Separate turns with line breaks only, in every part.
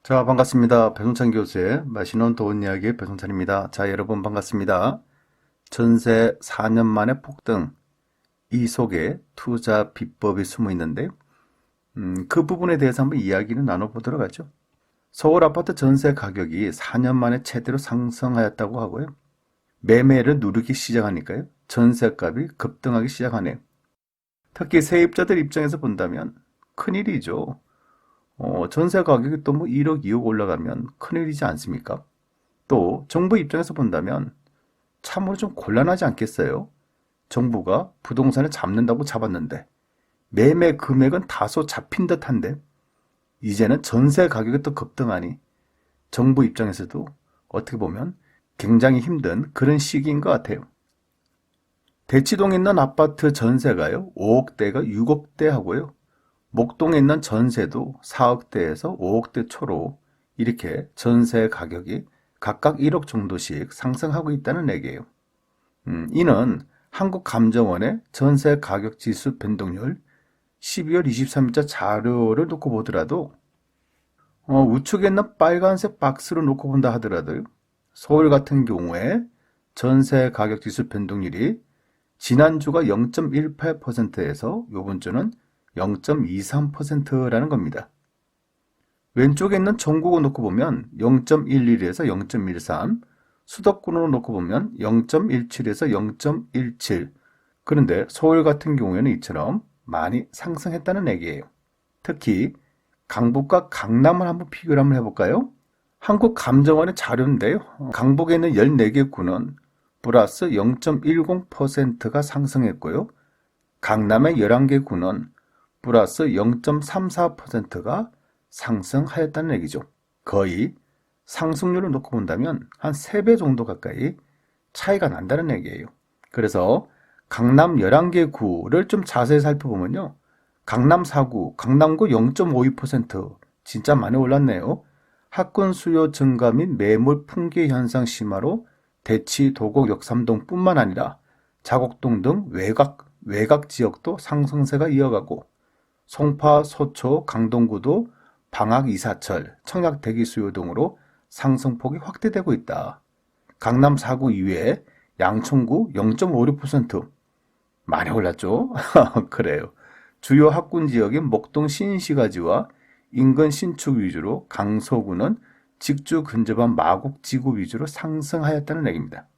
자, 반갑습니다. 배송찬 교수의 맛있는 좋은 이야기 배송찬입니다. 자, 여러분 반갑습니다. 전세 4년 만에 폭등, 이 속에 투자 비법이 숨어 있는데, 그 부분에 대해서 한번 이야기를 나눠보도록 하죠. 서울 아파트 전세 가격이 4년 만에 최대로 상승하였다고 하고요. 매매를 누르기 시작하니까요. 전세값이 급등하기 시작하네요. 특히 세입자들 입장에서 본다면 큰일이죠. 전세 가격이 또 뭐 1억, 2억 올라가면 큰일이지 않습니까? 또 정부 입장에서 본다면 참으로 좀 곤란하지 않겠어요? 정부가 부동산을 잡는다고 잡았는데 매매 금액은 다소 잡힌 듯한데 이제는 전세 가격이 또 급등하니 정부 입장에서도 어떻게 보면 굉장히 힘든 그런 시기인 것 같아요. 대치동에 있는 아파트 전세가요, 5억대가 6억대 하고요. 목동에 있는 전세도 4억대에서 5억대 초로 이렇게 전세 가격이 각각 1억 정도씩 상승하고 있다는 얘기예요. 이는 한국감정원의 전세 가격 지수 변동률 12월 23일자 자료를 놓고 보더라도 우측에 있는 빨간색 박스로 놓고 본다 하더라도 서울 같은 경우에 전세 가격 지수 변동률이 지난주가 0.18%에서 이번 주는 0.23%라는 겁니다. 왼쪽에 있는 전국을 놓고 보면 0.11에서 0.13, 수도권으로 놓고 보면 0.17에서 0.17. 그런데 서울 같은 경우에는 이처럼 많이 상승했다는 얘기예요. 특히 강북과 강남을 한번 비교를 한번 해볼까요? 한국감정원의 자료인데요. 강북에 있는 14개 구는 플러스 0.10%가 상승했고요. 강남의 11개 구는 플러스 0.34%가 상승하였다는 얘기죠. 거의 상승률을 놓고 본다면 한 3배 정도 가까이 차이가 난다는 얘기예요. 그래서 강남 11개 구를 좀 자세히 살펴보면요. 강남 4구, 강남구 0.52% 진짜 많이 올랐네요. 학군 수요 증가 및 매물 풍기 현상 심화로 대치, 도곡, 역삼동뿐만 아니라 자곡동 등 외곽 지역도 상승세가 이어가고 송파, 소초, 강동구도 방학 이사철, 청약 대기 수요 등으로 상승폭이 확대되고 있다. 강남 4구 이외에 양천구 0.56% 많이 올랐죠? 그래요. 주요 학군 지역인 목동 신시가지와 인근 신축 위주로 강서구는 직주 근접한 마곡 지구 위주로 상승하였다는 얘기입니다.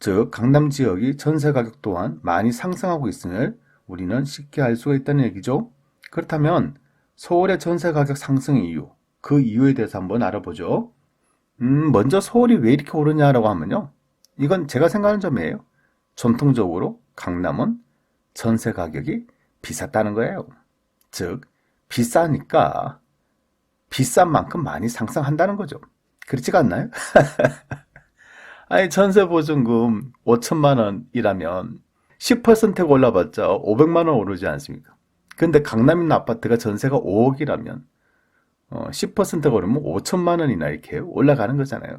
즉 강남 지역이 전세 가격 또한 많이 상승하고 있음을 우리는 쉽게 알 수가 있다는 얘기죠. 그렇다면 서울의 전세 가격 상승 이유, 그 이유에 대해서 한번 알아보죠. 먼저 서울이 왜 이렇게 오르냐라고 하면요. 이건 제가 생각하는 점이에요. 전통적으로 강남은 전세 가격이 비쌌다는 거예요. 즉 비싸니까 비싼 만큼 많이 상승한다는 거죠. 그렇지가 않나요? 아니 전세 보증금 5천만 원이라면 10%가 올라봤자 500만 원 오르지 않습니까? 근데 강남 있는 아파트가 전세가 5억이라면 10%가 오르면 5천만 원이나 이렇게 올라가는 거잖아요.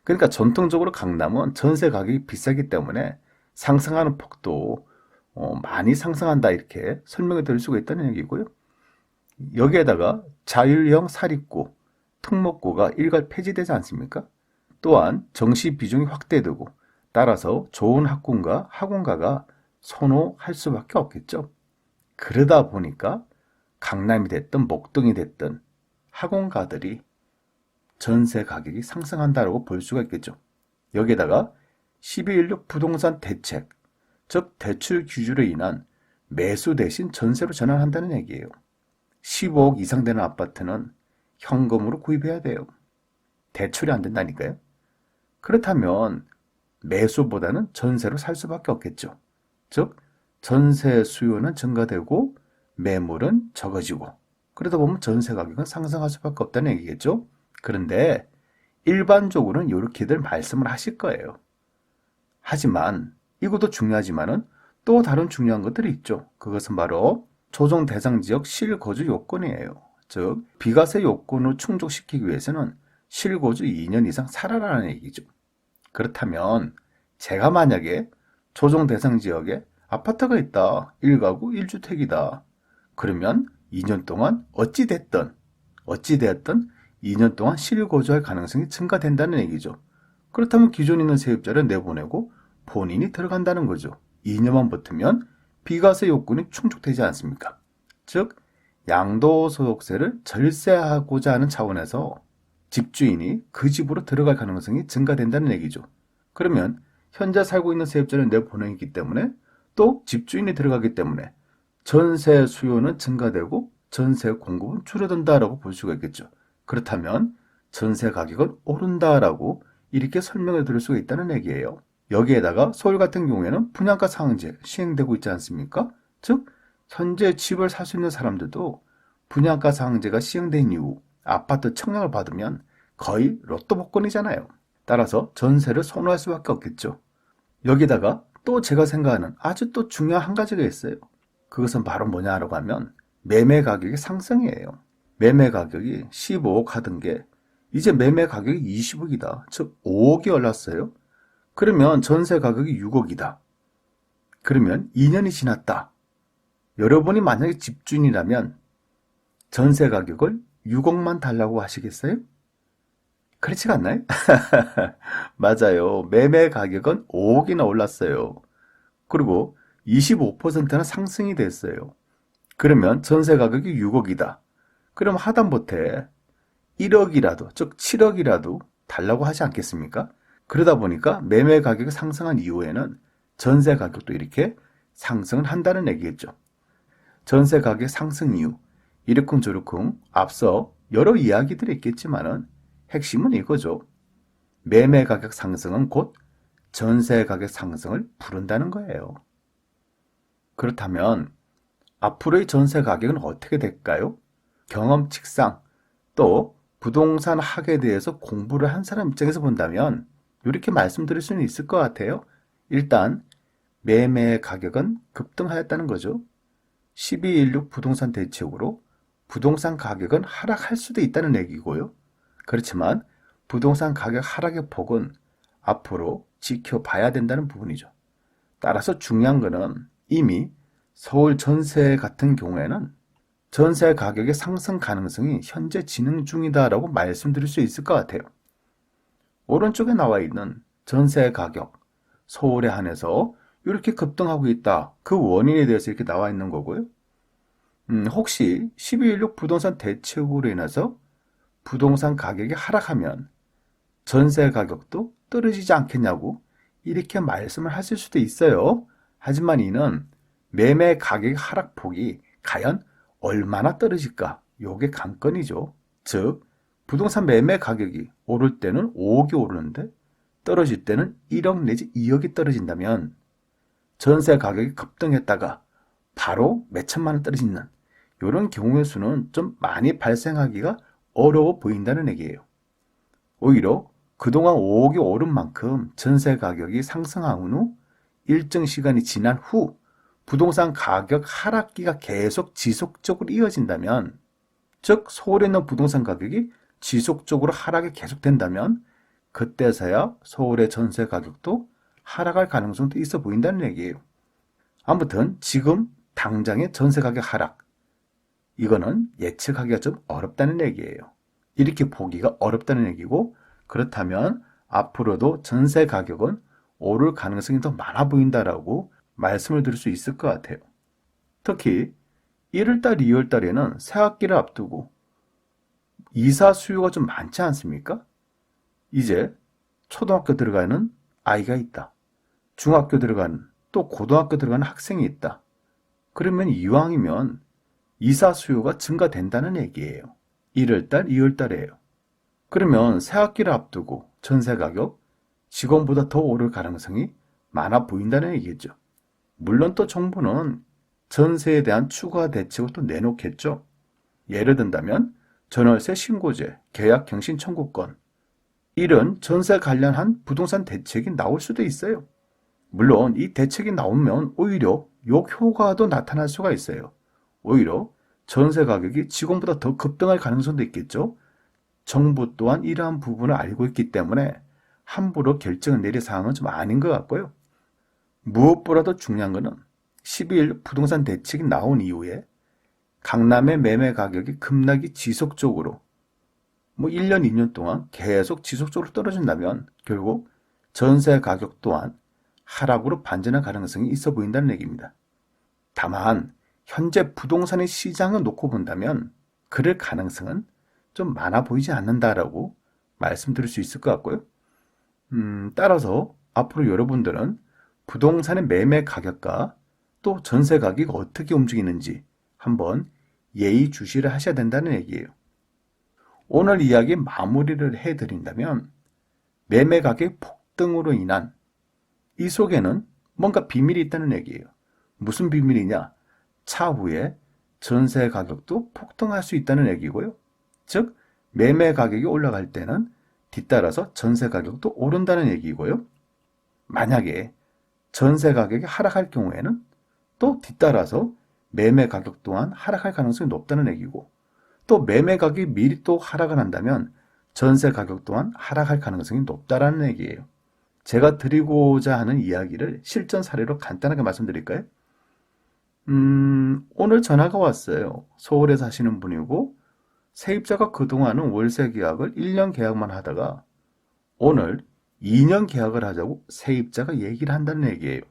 그러니까 전통적으로 강남은 전세 가격이 비싸기 때문에 상승하는 폭도 많이 상승한다 이렇게 설명을 드릴 수가 있다는 얘기고요. 여기에다가 자율형 사립고, 특목고가 일괄 폐지되지 않습니까? 또한 정시 비중이 확대되고 따라서 좋은 학군과 학원가가 선호할 수밖에 없겠죠. 그러다 보니까 강남이 됐든 목동이 됐든 학원가들이 전세 가격이 상승한다고 볼 수가 있겠죠. 여기에다가 12.16 부동산 대책, 즉 대출 규제로 인한 매수 대신 전세로 전환한다는 얘기예요. 15억 이상 되는 아파트는 현금으로 구입해야 돼요. 대출이 안 된다니까요. 그렇다면 매수보다는 전세로 살 수밖에 없겠죠. 즉 전세 수요는 증가되고 매물은 적어지고 그러다 보면 전세 가격은 상승할 수밖에 없다는 얘기겠죠. 그런데 일반적으로는 이렇게들 말씀을 하실 거예요. 하지만 이것도 중요하지만은 또 다른 중요한 것들이 있죠. 그것은 바로 조정 대상 지역 실거주 요건이에요. 즉 비과세 요건을 충족시키기 위해서는 실거주 2년 이상 살아라는 얘기죠. 그렇다면 제가 만약에 조정 대상 지역에 아파트가 있다. 1가구 1주택이다. 그러면 2년 동안 어찌됐든 2년 동안 실거주할 가능성이 증가된다는 얘기죠. 그렇다면 기존에 있는 세입자를 내보내고 본인이 들어간다는 거죠. 2년만 버티면 비과세 요건이 충족되지 않습니까? 즉, 양도소득세를 절세하고자 하는 차원에서 집주인이 그 집으로 들어갈 가능성이 증가된다는 얘기죠. 그러면 현재 살고 있는 세입자를 내보내기 때문에 또 집주인이 들어가기 때문에 전세 수요는 증가되고 전세 공급은 줄어든다라고 볼 수가 있겠죠. 그렇다면 전세 가격은 오른다라고 이렇게 설명을 드릴 수가 있다는 얘기예요. 여기에다가 서울 같은 경우에는 분양가 상한제 시행되고 있지 않습니까? 즉, 현재 집을 살 수 있는 사람들도 분양가 상한제가 시행된 이후 아파트 청약을 받으면 거의 로또 복권이잖아요. 따라서 전세를 선호할 수밖에 없겠죠. 여기다가 또 제가 생각하는 아주 또 중요한 한 가지가 있어요. 그것은 바로 뭐냐라고 하면 매매 가격의 상승이에요. 매매 가격이 15억 하던 게 이제 매매 가격이 20억이다. 즉 5억이 올랐어요. 그러면 전세 가격이 6억이다. 그러면 2년이 지났다. 여러분이 만약에 집주인이라면 전세 가격을 6억만 달라고 하시겠어요? 그렇지가 않나요? 맞아요. 매매 가격은 5억이나 올랐어요. 그리고 25%나 상승이 됐어요. 그러면 전세 가격이 6억이다. 그럼 하다못해 1억이라도, 즉 7억이라도 달라고 하지 않겠습니까? 그러다 보니까 매매 가격이 상승한 이후에는 전세 가격도 이렇게 상승을 한다는 얘기겠죠. 전세 가격 상승 이유, 이러쿵저러쿵 앞서 여러 이야기들이 있겠지만은 핵심은 이거죠. 매매 가격 상승은 곧 전세 가격 상승을 부른다는 거예요. 그렇다면 앞으로의 전세 가격은 어떻게 될까요? 경험칙상 또 부동산 학에 대해서 공부를 한 사람 입장에서 본다면 이렇게 말씀드릴 수는 있을 것 같아요. 일단 매매 가격은 급등하였다는 거죠. 12.16 부동산 대책으로 부동산 가격은 하락할 수도 있다는 얘기고요. 그렇지만 부동산 가격 하락의 폭은 앞으로 지켜봐야 된다는 부분이죠. 따라서 중요한 거는 이미 서울 전세 같은 경우에는 전세 가격의 상승 가능성이 현재 진행 중이다라고 말씀드릴 수 있을 것 같아요. 오른쪽에 나와 있는 전세 가격, 서울에 한해서 이렇게 급등하고 있다. 그 원인에 대해서 이렇게 나와 있는 거고요. 혹시 12.16 부동산 대책으로 인해서 부동산 가격이 하락하면 전세 가격도 떨어지지 않겠냐고 이렇게 말씀을 하실 수도 있어요. 하지만 이는 매매 가격 하락폭이 과연 얼마나 떨어질까? 요게 관건이죠. 즉, 부동산 매매 가격이 오를 때는 5억이 오르는데 떨어질 때는 1억 내지 2억이 떨어진다면 전세 가격이 급등했다가 바로 몇 천만 원 떨어지는 이런 경우의 수는 좀 많이 발생하기가 어려워 보인다는 얘기예요. 오히려 그동안 5억이 오른 만큼 전세 가격이 상승한 후 일정 시간이 지난 후 부동산 가격 하락기가 계속 지속적으로 이어진다면, 즉 서울에 있는 부동산 가격이 지속적으로 하락이 계속된다면 그때서야 서울의 전세 가격도 하락할 가능성도 있어 보인다는 얘기예요. 아무튼 지금 당장의 전세 가격 하락, 이거는 예측하기가 좀 어렵다는 얘기예요. 이렇게 보기가 어렵다는 얘기고, 그렇다면 앞으로도 전세 가격은 오를 가능성이 더 많아 보인다라고 말씀을 드릴 수 있을 것 같아요. 특히 1월달, 2월달에는 새학기를 앞두고 이사 수요가 좀 많지 않습니까? 이제 초등학교 들어가는 아이가 있다. 중학교 들어가는, 또 고등학교 들어가는 학생이 있다. 그러면 이왕이면 이사 수요가 증가된다는 얘기예요. 1월달, 2월달이에요. 그러면 새학기를 앞두고 전세 가격 지금보다 더 오를 가능성이 많아 보인다는 얘기겠죠. 물론 또 정부는 전세에 대한 추가 대책을 또 내놓겠죠. 예를 든다면 전월세 신고제, 계약갱신 청구권, 이런 전세 관련한 부동산 대책이 나올 수도 있어요. 물론 이 대책이 나오면 오히려 역효과도 나타날 수가 있어요. 오히려 전세 가격이 지금보다 더 급등할 가능성도 있겠죠. 정부 또한 이러한 부분을 알고 있기 때문에 함부로 결정을 내릴 사항은 좀 아닌 것 같고요. 무엇보다도 중요한 것은 12일 부동산 대책이 나온 이후에 강남의 매매 가격이 급락이 지속적으로 뭐 1년, 2년 동안 계속 지속적으로 떨어진다면 결국 전세 가격 또한 하락으로 반전할 가능성이 있어 보인다는 얘기입니다. 다만 현재 부동산의 시장을 놓고 본다면 그럴 가능성은 좀 많아 보이지 않는다라고 말씀드릴 수 있을 것 같고요. 따라서 앞으로 여러분들은 부동산의 매매 가격과 또 전세 가격이 어떻게 움직이는지 한번 예의주시를 하셔야 된다는 얘기예요. 오늘 이야기 마무리를 해드린다면 매매 가격 폭등으로 인한 이 속에는 뭔가 비밀이 있다는 얘기예요. 무슨 비밀이냐? 차후에 전세 가격도 폭등할 수 있다는 얘기고요. 즉 매매 가격이 올라갈 때는 뒤따라서 전세 가격도 오른다는 얘기고요. 만약에 전세 가격이 하락할 경우에는 또 뒤따라서 매매 가격 또한 하락할 가능성이 높다는 얘기고, 또 매매 가격이 미리 또 하락을 한다면 전세 가격 또한 하락할 가능성이 높다라는 얘기예요. 제가 드리고자 하는 이야기를 실전 사례로 간단하게 말씀드릴까요? 오늘 전화가 왔어요. 서울에 사시는 분이고 세입자가 그동안은 월세 계약을 1년 계약만 하다가 오늘 2년 계약을 하자고 세입자가 얘기를 한다는 얘기예요.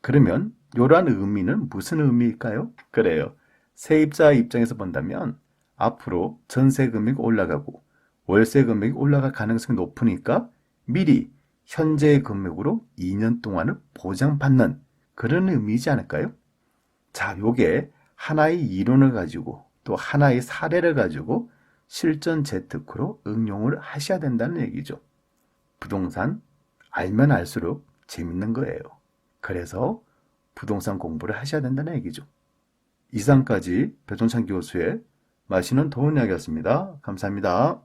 그러면 이러한 의미는 무슨 의미일까요? 그래요. 세입자 입장에서 본다면 앞으로 전세 금액이 올라가고 월세 금액이 올라갈 가능성이 높으니까 미리 현재의 금액으로 2년 동안을 보장받는 그런 의미이지 않을까요? 자, 요게 하나의 이론을 가지고 또 하나의 사례를 가지고 실전 재테크로 응용을 하셔야 된다는 얘기죠. 부동산 알면 알수록 재밌는 거예요. 그래서 부동산 공부를 하셔야 된다는 얘기죠. 이상까지 배종찬 교수의 맛있는 도움 이야기였습니다. 감사합니다.